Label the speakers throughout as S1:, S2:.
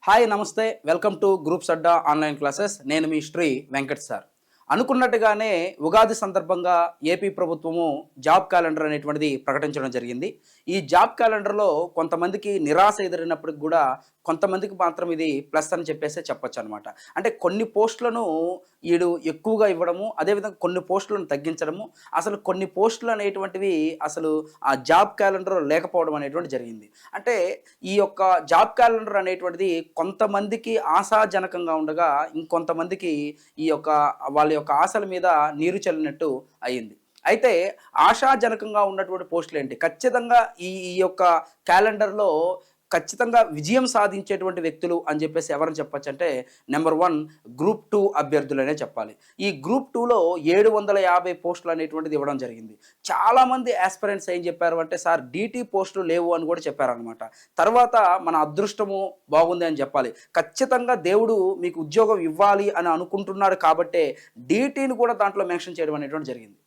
S1: Hi నమస్తే welcome to groups Adda online classes. నేను మీ Shri Venkat sir. అనుకున్నట్టుగానే ఉగాది సందర్భంగా ఏపీ ప్రభుత్వము జాబ్ క్యాలెండర్ అనేటువంటిది ప్రకటించడం జరిగింది. ఈ జాబ్ క్యాలెండర్లో కొంతమందికి నిరాశ ఎదురైనప్పటికి కూడా కొంతమందికి మాత్రం ఇది ప్లస్ అని చెప్పేసి చెప్పొచ్చు అనమాట. అంటే కొన్ని పోస్టులను ఈడు ఎక్కువగా ఇవ్వడము, అదేవిధంగా కొన్ని పోస్టులను తగ్గించడము, అసలు కొన్ని పోస్టులు అనేటువంటివి అసలు ఆ జాబ్ క్యాలెండర్ లేకపోవడం అనేటువంటి జరిగింది. అంటే ఈ యొక్క జాబ్ క్యాలెండర్ అనేటువంటిది కొంతమందికి ఆశాజనకంగా ఉండగా ఇంకొంతమందికి ఈ యొక్క వాళ్ళ యొక్క ఆశల మీద నీరు చల్లినట్టు అయింది. అయితే ఆశాజనకంగా ఉన్నటువంటి పోస్టులు ఏంటి? ఖచ్చితంగా ఈ ఈ యొక్క క్యాలెండర్లో ఖచ్చితంగా విజయం సాధించేటువంటి వ్యక్తులు అని చెప్పేసి ఎవరని చెప్పొచ్చు అంటే నెంబర్ 1 గ్రూప్ 2 అభ్యర్థులనే చెప్పాలి. ఈ గ్రూప్ 2లో 750 పోస్టులు అనేటువంటిది ఇవ్వడం జరిగింది. చాలామంది ఆస్పిరెంట్స్ ఏం చెప్పారు అంటే సార్ డీటీ పోస్టులు లేవు అని కూడా చెప్పారనమాట. తర్వాత మన అదృష్టము బాగుంది అని చెప్పాలి. ఖచ్చితంగా దేవుడు మీకు ఉద్యోగం ఇవ్వాలి అని అనుకుంటున్నాడు కాబట్టే డీటీని కూడా దాంట్లో మెన్షన్ చేయడం అనేటువంటి జరిగింది.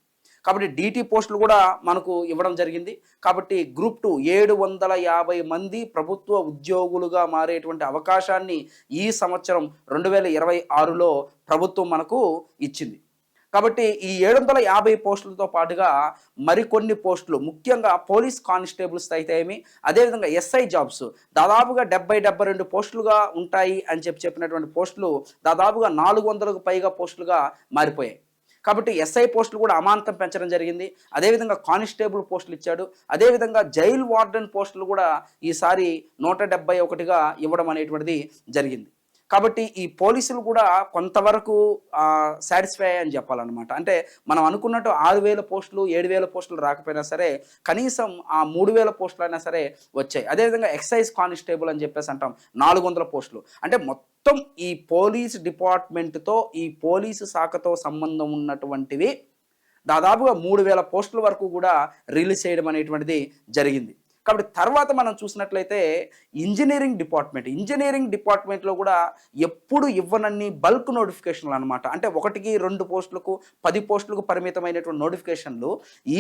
S1: కాబట్టి డీటీ పోస్టులు కూడా మనకు ఇవ్వడం జరిగింది. కాబట్టి గ్రూప్ 2 750 మంది ప్రభుత్వ ఉద్యోగులుగా మారేటువంటి అవకాశాన్ని ఈ సంవత్సరం 2026లో ప్రభుత్వం మనకు ఇచ్చింది. కాబట్టి ఈ 750 పోస్టులతో పాటుగా మరికొన్ని పోస్టులు ముఖ్యంగా పోలీస్ కానిస్టేబుల్స్ అయితే ఏమి, అదేవిధంగా ఎస్ఐ జాబ్స్ దాదాపుగా 72 పోస్టులుగా ఉంటాయి అని చెప్పినటువంటి పోస్టులు దాదాపుగా 400కు పైగా పోస్టులుగా మారిపోయాయి. కాబట్టి ఎస్ఐ పోస్టులు కూడా అమాంతం పెంచడం జరిగింది. అదేవిధంగా కానిస్టేబుల్ పోస్టులు ఇచ్చాడు. అదేవిధంగా జైల్ వార్డెన్ పోస్టులు కూడా ఈసారి 171గా ఇవ్వడం అనేటువంటిది జరిగింది. కాబట్టి ఈ పోలీసులు కూడా కొంతవరకు సాటిస్ఫై అని చెప్పాలన్నమాట. అంటే మనం అనుకున్నట్టు 6000 పోస్టులు 7000 పోస్టులు రాకపోయినా సరే కనీసం ఆ 3000 పోస్టులు అయినా సరే వచ్చాయి. అదేవిధంగా ఎక్సైజ్ కానిస్టేబుల్ అని చెప్పేసి అంటాం 400 పోస్టులు. అంటే మొత్తం ఈ పోలీస్ డిపార్ట్మెంట్తో ఈ పోలీసు శాఖతో సంబంధం ఉన్నటువంటివి దాదాపుగా 3000 పోస్టుల వరకు కూడా రిలీజ్ చేయడం అనేటువంటిది జరిగింది. కాబట్టి తర్వాత మనం చూసినట్లయితే ఇంజనీరింగ్ డిపార్ట్మెంట్లో కూడా ఎప్పుడు ఇవ్వనన్ని బల్క్ నోటిఫికేషన్లు అనమాట. అంటే 1కి 2 పోస్టులకు 10 పోస్టులకు పరిమితమైనటువంటి నోటిఫికేషన్లు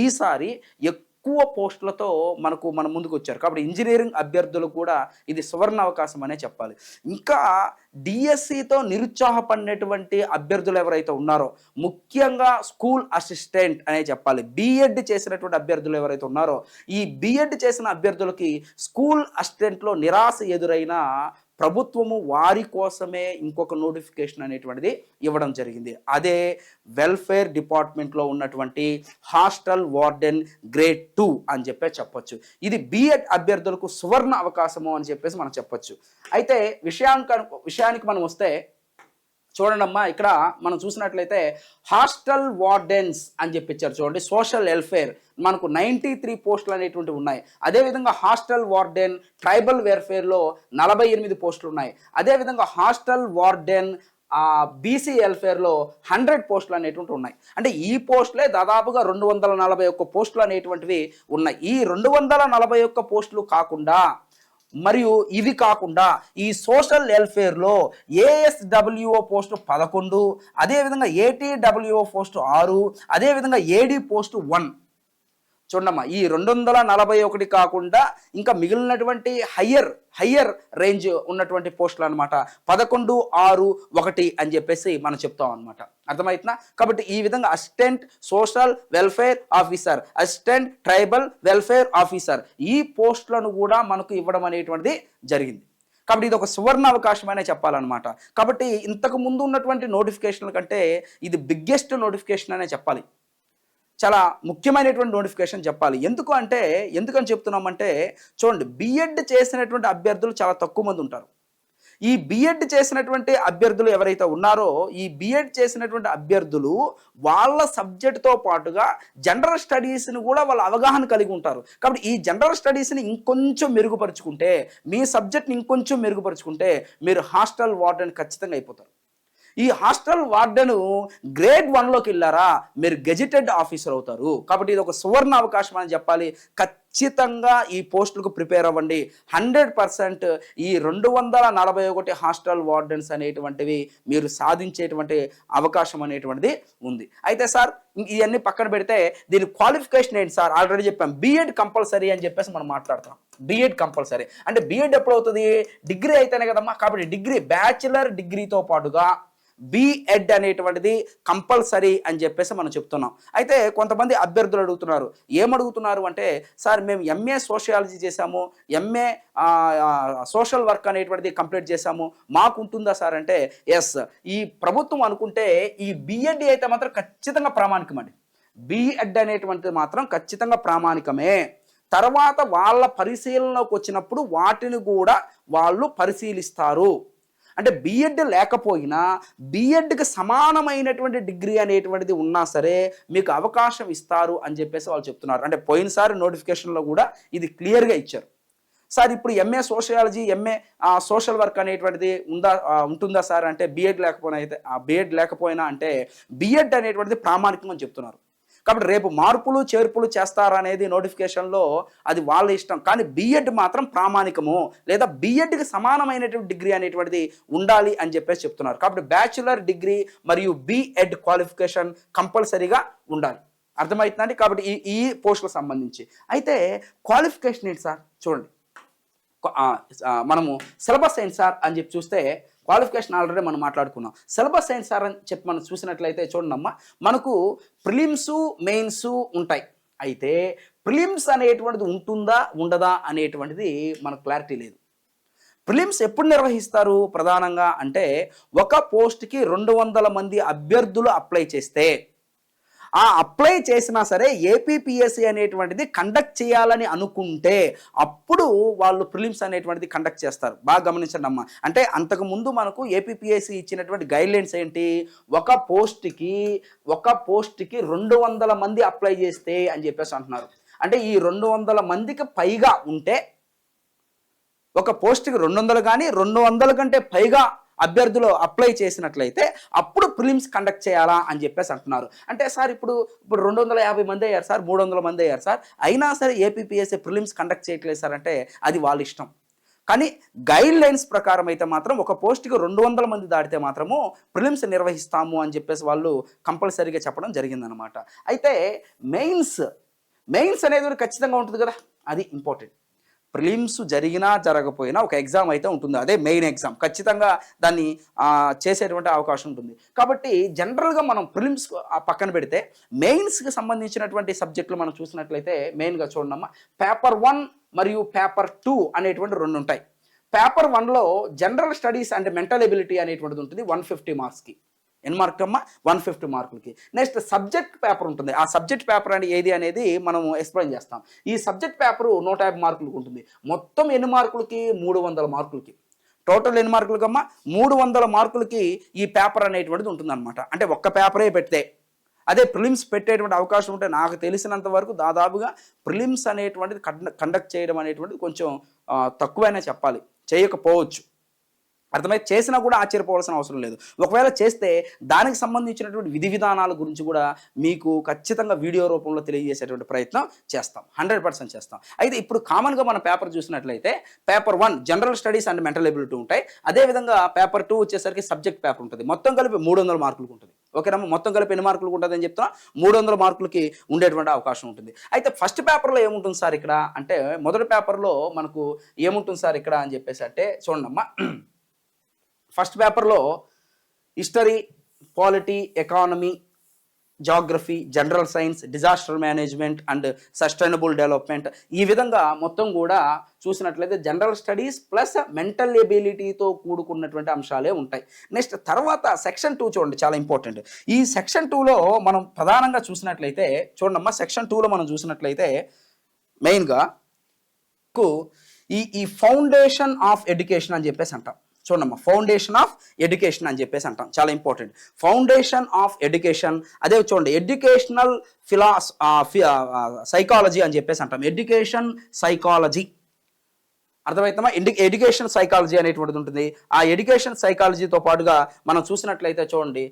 S1: ఈసారి ఎక్కువ పోస్టులతో మన ముందుకు వచ్చారు. కాబట్టి ఇంజనీరింగ్ అభ్యర్థులు కూడా ఇది సువర్ణ అవకాశం అనే చెప్పాలి. ఇంకా డిఎస్సితో నిరుత్సాహపడినటువంటి అభ్యర్థులు ఎవరైతే ఉన్నారో ముఖ్యంగా స్కూల్ అసిస్టెంట్ అనే చెప్పాలి. బిఎడ్ చేసినటువంటి అభ్యర్థులు ఎవరైతే ఉన్నారో ఈ బిఎడ్ చేసిన అభ్యర్థులకి స్కూల్ అసిస్టెంట్లో నిరాశ ఎదురైనా ప్రభుత్వము వారి కోసమే ఇంకొక నోటిఫికేషన్ అనేటువంటిది ఇవ్వడం జరిగింది. అదే వెల్ఫేర్ డిపార్ట్మెంట్లో ఉన్నటువంటి హాస్టల్ వార్డెన్ గ్రేడ్ 2 అని చెప్పొచ్చు. ఇది బిఎడ్ అభ్యర్థులకు సువర్ణ అవకాశము అని చెప్పేసి మనం చెప్పొచ్చు. అయితే విషయానికి మనం వస్తే చూడండమ్మా, ఇక్కడ మనం చూసినట్లయితే హాస్టల్ వార్డెన్స్ అని చెప్పిచ్చారు చూడండి. సోషల్ వెల్ఫేర్ మనకు 93 పోస్టులు అనేటువంటివి ఉన్నాయి. అదేవిధంగా హాస్టల్ వార్డెన్ ట్రైబల్ వెల్ఫేర్లో 48 పోస్టులు ఉన్నాయి. అదేవిధంగా హాస్టల్ వార్డెన్ బీసీ వెల్ఫేర్లో 100 పోస్టులు అనేటువంటి ఉన్నాయి. అంటే ఈ పోస్టులే దాదాపుగా 241 పోస్టులు అనేటువంటివి ఉన్నాయి. ఈ 241 పోస్టులు కాకుండా మరియు ఇవి కాకుండా ఈ సోషల్ వెల్ఫేర్లో ఏఎస్డబ్ల్యూఓ పోస్టు 11, అదేవిధంగా ఏటీడబ్ల్యూఓ పోస్టు 6, అదేవిధంగా ఏడీ పోస్టు 1. చూడమ్మా, ఈ 241 కాకుండా ఇంకా మిగిలినటువంటి హయ్యర్ రేంజ్ ఉన్నటువంటి పోస్టులు అనమాట 11, 6, 1 అని చెప్పేసి మనం చెప్తాం అనమాట. అర్థమవుతుందా? కాబట్టి ఈ విధంగా assistant social welfare officer, assistant tribal welfare officer ఈ పోస్టులను కూడా మనకు ఇవ్వడం అనేటువంటిది జరిగింది. కాబట్టి ఇది ఒక సువర్ణ అవకాశం అనే చెప్పాలన్నమాట. కాబట్టి ఇంతకు ముందు ఉన్నటువంటి నోటిఫికేషన్ల కంటే ఇది బిగ్గెస్ట్ నోటిఫికేషన్ అనే చెప్పాలి. చాలా ముఖ్యమైనటువంటి నోటిఫికేషన్ చెప్పాలి. ఎందుకని చెప్తున్నామంటే చూడండి, బిఎడ్ చేసినటువంటి అభ్యర్థులు చాలా తక్కువ మంది ఉంటారు. ఈ బిఎడ్ చేసినటువంటి అభ్యర్థులు ఎవరైతే ఉన్నారో ఈ బిఎడ్ చేసినటువంటి అభ్యర్థులు వాళ్ళ సబ్జెక్టుతో పాటుగా జనరల్ స్టడీస్ని కూడా వాళ్ళ అవగాహన కలిగి ఉంటారు. కాబట్టి ఈ జనరల్ స్టడీస్ని ఇంకొంచెం మెరుగుపరుచుకుంటే, మీ సబ్జెక్ట్ని ఇంకొంచెం మెరుగుపరుచుకుంటే మీరు హాస్టల్ వార్డెన్ ఖచ్చితంగా అయిపోతారు. ఈ హాస్టల్ వార్డెను గ్రేడ్ 1లోకి వెళ్ళారా మీరు గెజిటెడ్ ఆఫీసర్ అవుతారు. కాబట్టి ఇది ఒక సువర్ణ అవకాశం అని చెప్పాలి. ఖచ్చితంగా ఈ పోస్టులకు ప్రిపేర్ అవ్వండి. 100% ఈ 241 హాస్టల్ వార్డెన్స్ అనేటువంటివి మీరు సాధించేటువంటి అవకాశం అనేటువంటిది ఉంది. అయితే సార్ ఇవన్నీ పక్కన పెడితే దీని క్వాలిఫికేషన్ ఏంటి సార్? ఆల్రెడీ చెప్పాం, బీఎడ్ కంపల్సరీ అని చెప్పేసి మనం మాట్లాడుతున్నాం. బీఎడ్ కంపల్సరీ అంటే బీఎడ్ ఎప్పుడు అవుతుంది? డిగ్రీ అయితేనే కదమ్మా. కాబట్టి డిగ్రీ, బ్యాచిలర్ డిగ్రీతో పాటుగా బీఎడ్ అనేటువంటిది కంపల్సరీ అని చెప్పేసి మనం చెప్తున్నాం. అయితే కొంతమంది అభ్యర్థులు అడుగుతున్నారు, ఏమడుగుతున్నారు అంటే, సార్ మేము ఎంఏ సోషియాలజీ చేశాము, ఎంఏ సోషల్ వర్క్ అనేటువంటిది కంప్లీట్ చేశాము, మాకు ఉంటుందా సార్ అంటే, ఎస్, ఈ ప్రభుత్వం అనుకుంటే ఈ బీఎడ్ అయితే మాత్రం ఖచ్చితంగా ప్రామాణికం అండి. బీఎడ్ అనేటువంటిది మాత్రం ఖచ్చితంగా ప్రామాణికమే. తర్వాత వాళ్ళ పరిశీలనలోకి వచ్చినప్పుడు వాటిని కూడా వాళ్ళు పరిశీలిస్తారు. అంటే బీఎడ్ లేకపోయినా బీఎడ్కి సమానమైనటువంటి డిగ్రీ అనేటువంటిది ఉన్నా సరే మీకు అవకాశం ఇస్తారు అని చెప్పేసి వాళ్ళు చెప్తున్నారు. అంటే పోయినసారి నోటిఫికేషన్లో కూడా ఇది క్లియర్గా ఇచ్చారు. సార్ ఇప్పుడు MA sociology, MA social work అనేటువంటిది ఉంటుందా సార్ అంటే, బీఎడ్ లేకపోయినా అంటే బీఎడ్ అనేటువంటిది ప్రామాణికం అని చెప్తున్నారు. కాబట్టి రేపు మార్పులు చేర్పులు చేస్తారా అనేది నోటిఫికేషన్లో అది వాళ్ళ ఇష్టం. కానీ బీఎడ్ మాత్రం ప్రామాణికము, లేదా బీఎడ్కి సమానమైనటువంటి డిగ్రీ అనేటువంటిది ఉండాలి అని చెప్పేసి చెప్తున్నారు. కాబట్టి బ్యాచులర్ డిగ్రీ మరియు బీఎడ్ క్వాలిఫికేషన్ కంపల్సరీగా ఉండాలి. అర్థమవుతుందండి? కాబట్టి ఈ పోస్టులకు సంబంధించి అయితే క్వాలిఫికేషన్ ఏంటి సార్? చూడండి, మనము సిలబస్ ఏంటి సార్ అని చెప్పి చూస్తే క్వాలిఫికేషన్ ఆల్రెడీ మనం మాట్లాడుకున్నాం. సిలబస్ ఏంటి సార్ అని చెప్పి మనం చూసినట్లయితే చూడండమ్మా, మనకు ప్రిలిమ్స్, మెయిన్స్ ఉంటాయి. అయితే ప్రిలిమ్స్ అనేటువంటిది ఉంటుందా ఉండదా అనేటువంటిది మనకు క్లారిటీ లేదు. ప్రిలిమ్స్ ఎప్పుడు నిర్వహిస్తారు ప్రధానంగా అంటే, ఒక పోస్ట్కి 200 మంది అభ్యర్థులు అప్లై చేస్తే, ఆ అప్లై చేసినా సరే ఏపీపీఎస్సీ అనేటువంటిది కండక్ట్ చేయాలని అనుకుంటే అప్పుడు వాళ్ళు ప్రిలిమ్స్ అనేటువంటిది కండక్ట్ చేస్తారు. బాగా గమనించండి అమ్మా. అంటే అంతకుముందు మనకు ఏపీపీఎస్సీ ఇచ్చినటువంటి గైడ్లైన్స్ ఏంటి? ఒక పోస్ట్కి 200 మంది అప్లై చేస్తే అని చెప్పేసి అంటున్నారు. అంటే ఈ 200 మందికి పైగా ఉంటే, ఒక పోస్ట్కి 200 కానీ 200 కంటే పైగా అభ్యర్థులు అప్లై చేసినట్లయితే అప్పుడు ప్రిలిమ్స్ కండక్ట్ చేయాలా అని చెప్పేసి అంటున్నారు. అంటే సార్ ఇప్పుడు 250 మంది అయ్యారు సార్, 300 మంది అయ్యారు సార్, అయినా సరే ఏపీపీఎస్సీ ప్రిలిమ్స్ కండక్ట్ చేయట్లేదు సార్ అంటే అది వాళ్ళ ఇష్టం. కానీ గైడ్ లైన్స్ ప్రకారం అయితే మాత్రం ఒక పోస్ట్కి 200 మంది దాటితే మాత్రము ప్రిలిమ్స్ నిర్వహిస్తాము అని చెప్పేసి వాళ్ళు కంపల్సరీగా చెప్పడం జరిగిందనమాట. అయితే మెయిన్స్ అనేది ఖచ్చితంగా ఉంటుంది కదా, అది ఇంపార్టెంట్. ప్రిలిమ్స్ జరిగినా జరగపోయినా ఒక ఎగ్జామ్ అయితే ఉంటుంది, అదే మెయిన్ ఎగ్జామ్. ఖచ్చితంగా దాన్ని చేసేటువంటి అవకాశం ఉంటుంది. కాబట్టి జనరల్గా మనం ప్రిలిమ్స్ పక్కన పెడితే మెయిన్స్కి సంబంధించినటువంటి సబ్జెక్టులు మనం చూసినట్లయితే మెయిన్గా చూడమ్మా, పేపర్ 1 మరియు పేపర్ 2 అనేటువంటి 2 ఉంటాయి. పేపర్ 1లో general studies and mental ability అనేటువంటిది ఉంటుంది 150 మార్క్స్కి. ఎన్ని మార్కులు అమ్మా? 150 మార్కులకి. నెక్స్ట్ సబ్జెక్ట్ పేపర్ ఉంటుంది. ఆ సబ్జెక్ట్ పేపర్ అంటే ఏది అనేది మనం ఎక్స్ప్లెయిన్ చేస్తాం. ఈ సబ్జెక్ట్ పేపరు 150 మార్కులకు ఉంటుంది. మొత్తం ఎన్ని మార్కులకి? 300 మార్కులకి. టోటల్ ఎన్ని మార్కులకి అమ్మా? 300 మార్కులకి ఈ పేపర్ అనేటువంటిది ఉంటుందన్నమాట. అంటే ఒక్క పేపరే పెడితే, అదే ప్రిలిమ్స్ పెట్టేటువంటి అవకాశం ఉంటే నాకు తెలిసినంత వరకు దాదాపుగా ప్రిలిమ్స్ అనేటువంటిది కండక్ట్ చేయడం అనేటువంటిది కొంచెం తక్కువైనా చెప్పాలి, చేయకపోవచ్చు. అర్థమైతే చేసినా కూడా ఆశ్చర్యపోవాల్సిన అవసరం లేదు. ఒకవేళ చేస్తే దానికి సంబంధించినటువంటి విధి విధానాల గురించి కూడా మీకు ఖచ్చితంగా వీడియో రూపంలో తెలియజేసేటువంటి ప్రయత్నం చేస్తాం, 100% చేస్తాం. అయితే ఇప్పుడు కామన్గా మన పేపర్ చూసినట్లయితే paper 1 general studies and mental ability ఉంటాయి. అదేవిధంగా పేపర్ 2 వచ్చేసరికి సబ్జెక్ట్ పేపర్ ఉంటుంది. మొత్తం కలిపి 300 మార్కులకు ఉంటుంది. ఓకేనమ్మా? మొత్తం కలిపి ఎన్ని మార్కులకు ఉంటుంది అని చెప్తున్నా? 300 మార్కులకి ఉండేటువంటి అవకాశం ఉంటుంది. అయితే ఫస్ట్ పేపర్లో ఏముంటుంది సార్ ఇక్కడ అంటే, మొదటి పేపర్లో మనకు ఏముంటుంది సార్ ఇక్కడ అని చెప్పేసి అంటే చూడమ్మా, ఫస్ట్ పేపర్లో history, polity, economy, geography, general science, disaster management and sustainable development, ఈ విధంగా మొత్తం కూడా చూసినట్లయితే జనరల్ స్టడీస్ ప్లస్ మెంటల్ ఎబిలిటీతో కూడుకున్నటువంటి అంశాలే ఉంటాయి. నెక్స్ట్ తర్వాత సెక్షన్ 2 చూడండి, చాలా ఇంపార్టెంట్. ఈ సెక్షన్ 2లో మనం ప్రధానంగా చూసినట్లయితే చూడమ్మా, సెక్షన్ 2లో మనం చూసినట్లయితే మెయిన్గా ఈ ఫౌండేషన్ ఆఫ్ ఎడ్యుకేషన్ అని చెప్పేసి అంటాం. చూడమ్మా, ఫౌండేషన్ ఆఫ్ ఎడ్యుకేషన్ అని చెప్పేసి అంటాం, చాలా ఇంపార్టెంట్. ఫౌండేషన్ ఆఫ్ ఎడ్యుకేషన్, అదే చూడండి ఎడ్యుకేషనల్ సైకాలజీ అని చెప్పేసి అంటాం. ఎడ్యుకేషన్ సైకాలజీ అర్థమవుతామా? ఎడ్యుకేషన్ సైకాలజీ అనేటువంటిది ఉంటుంది. ఆ ఎడ్యుకేషన్ సైకాలజీతో పాటుగా మనం చూసినట్లయితే చూడండి,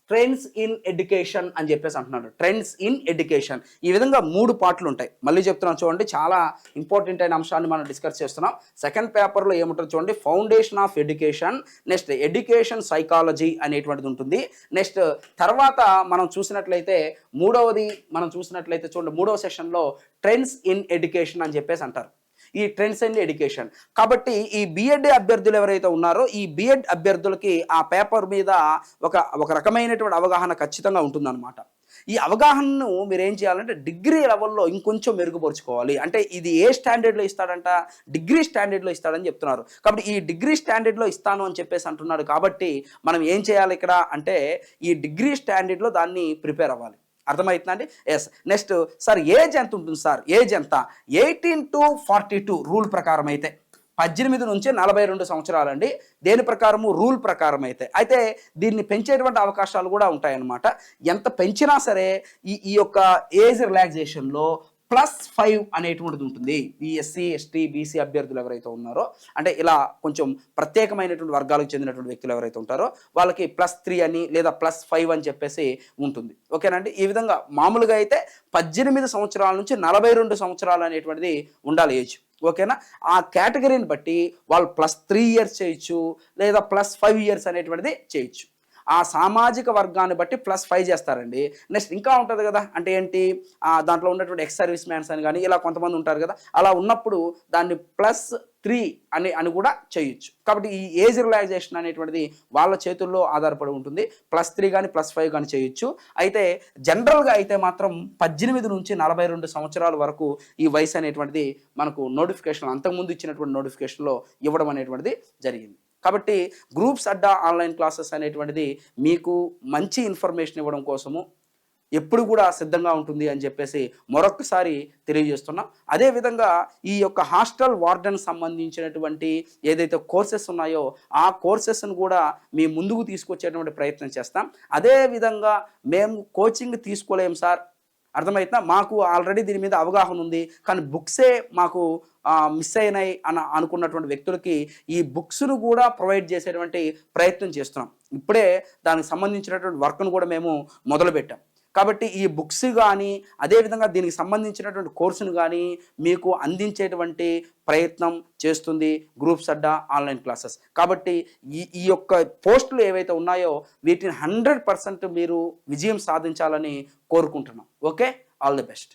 S1: ట్రెండ్స్ ఇన్ ఎడ్యుకేషన్ అని చెప్పేసి అంటున్నాడు. ట్రెండ్స్ ఇన్ ఎడ్యుకేషన్ ఈ విధంగా 3 పార్ట్లు ఉంటాయి. మళ్ళీ చెప్తున్నాను చూడండి, చాలా ఇంపార్టెంట్ అయిన అంశాన్ని మనం డిస్కస్ చేస్తున్నాం. సెకండ్ పేపర్లో ఏముంటుంది చూడండి, foundation of education, next education psychology అనేటువంటిది ఉంటుంది. నెక్స్ట్ తర్వాత మనం చూసినట్లయితే చూడండి, 3వ సెషన్లో ట్రెండ్స్ ఇన్ ఎడ్యుకేషన్ అని చెప్పేసి అంటారు. ఈ ట్రెండ్స్ అండ్ ఎడ్యుకేషన్ కాబట్టి ఈ బిఎడ్ అభ్యర్థులు ఎవరైతే ఉన్నారో ఈ బిఎడ్ అభ్యర్థులకి ఆ పేపర్ మీద ఒక రకమైనటువంటి అవగాహన ఖచ్చితంగా ఉంటుందన్నమాట. ఈ అవగాహనను మీరు ఏం చేయాలంటే డిగ్రీ లెవెల్లో ఇంకొంచెం మెరుగుపరుచుకోవాలి. అంటే ఇది ఏ స్టాండర్డ్లో ఇస్తాడంట, డిగ్రీ స్టాండర్డ్లో ఇస్తాడని చెప్తున్నారు. కాబట్టి ఈ డిగ్రీ స్టాండర్డ్లో ఇస్తాను అని చెప్పేసి అంటున్నాడు. కాబట్టి మనం ఏం చేయాలి ఇక్కడ అంటే ఈ డిగ్రీ స్టాండర్డ్లో దాన్ని ప్రిపేర్ అవ్వాలి. అర్థమవుతుందండి? ఎస్. నెక్స్ట్ సార్ ఏజ్ ఎంత ఉంటుంది సార్? ఏజ్ ఎంత? 18 to 42 రూల్ ప్రకారం అయితే 18 నుంచి 42 సంవత్సరాలండి. దేని ప్రకారము? రూల్ ప్రకారం అయితే దీన్ని పెంచేటువంటి అవకాశాలు కూడా ఉంటాయన్నమాట. ఎంత పెంచినా సరే ఈ యొక్క ఏజ్ రిలాక్సేషన్లో +5 అనేటువంటిది ఉంటుంది. ఈ ఎస్సీ ఎస్టీ బీసీ అభ్యర్థులు ఎవరైతే ఉన్నారో, అంటే ఇలా కొంచెం ప్రత్యేకమైనటువంటి వర్గాలకు చెందినటువంటి వ్యక్తులు ఎవరైతే ఉంటారో వాళ్ళకి +3 అని లేదా +5 అని చెప్పేసి ఉంటుంది. ఓకేనండి? ఈ విధంగా మామూలుగా అయితే 18 సంవత్సరాల నుంచి 42 సంవత్సరాలు అనేటువంటిది ఉండాలి ఏజ్. ఓకేనా? ఆ కేటగిరీని బట్టి వాళ్ళు +3 ఇయర్స్ చేయొచ్చు లేదా +5 ఇయర్స్ అనేటువంటిది చేయొచ్చు. ఆ సామాజిక వర్గాన్ని బట్టి +5 చేస్తారండి. నెక్స్ట్ ఇంకా ఉంటుంది కదా, అంటే ఏంటి, దాంట్లో ఉన్నటువంటి ఎక్స్ సర్వీస్ మ్యాన్స్ అని కానీ ఇలా కొంతమంది ఉంటారు కదా, అలా ఉన్నప్పుడు దాన్ని +3 అని కూడా చేయొచ్చు. కాబట్టి ఈ ఏజ్ రిలాక్సేషన్ అనేటువంటిది వాళ్ళ చేతుల్లో ఆధారపడి ఉంటుంది. +3 కానీ +5 కానీ చేయొచ్చు. అయితే జనరల్గా అయితే మాత్రం 18 నుంచి 42 సంవత్సరాల వరకు ఈ వయసు అనేటువంటిది మనకు నోటిఫికేషన్ అంతకుముందు ఇచ్చినటువంటి నోటిఫికేషన్లో ఇవ్వడం అనేటువంటిది జరిగింది. కాబట్టి గ్రూప్స్ అడ్డా ఆన్లైన్ క్లాసెస్ అనేటువంటిది మీకు మంచి ఇన్ఫర్మేషన్ ఇవ్వడం కోసము ఎప్పుడు కూడా సిద్ధంగా ఉంటుంది అని చెప్పేసి మరొకసారి తెలియజేస్తున్నాం. అదేవిధంగా ఈ యొక్క హాస్టల్ వార్డెన్ సంబంధించినటువంటి ఏదైతే కోర్సెస్ ఉన్నాయో ఆ కోర్సెస్ను కూడా మీ ముందుకు తీసుకొచ్చేటువంటి ప్రయత్నం చేస్తాం. అదేవిధంగా మేము కోచింగ్ తీసుకోలేం సార్, అర్థమవుతుందా, మాకు ఆల్రెడీ దీని మీద అవగాహన ఉంది కానీ బుక్సే మాకు మిస్ అయినాయి అనుకున్నటువంటి వ్యక్తులకి ఈ బుక్స్ను కూడా ప్రొవైడ్ చేసేటువంటి ప్రయత్నం చేస్తున్నాం. ఇప్పుడే దానికి సంబంధించినటువంటి వర్క్ను కూడా మేము మొదలుపెట్టాం. కాబట్టి ఈ బుక్స్ కానీ అదేవిధంగా దీనికి సంబంధించినటువంటి కోర్సును కానీ మీకు అందించేటువంటి ప్రయత్నం చేస్తుంది గ్రూప్స్ అడ్డా ఆన్లైన్ క్లాసెస్. కాబట్టి ఈ యొక్క పోస్టులు ఏవైతే ఉన్నాయో వీటిని 100% మీరు విజయం సాధించాలని కోరుకుంటున్నాం. Okay, all the best.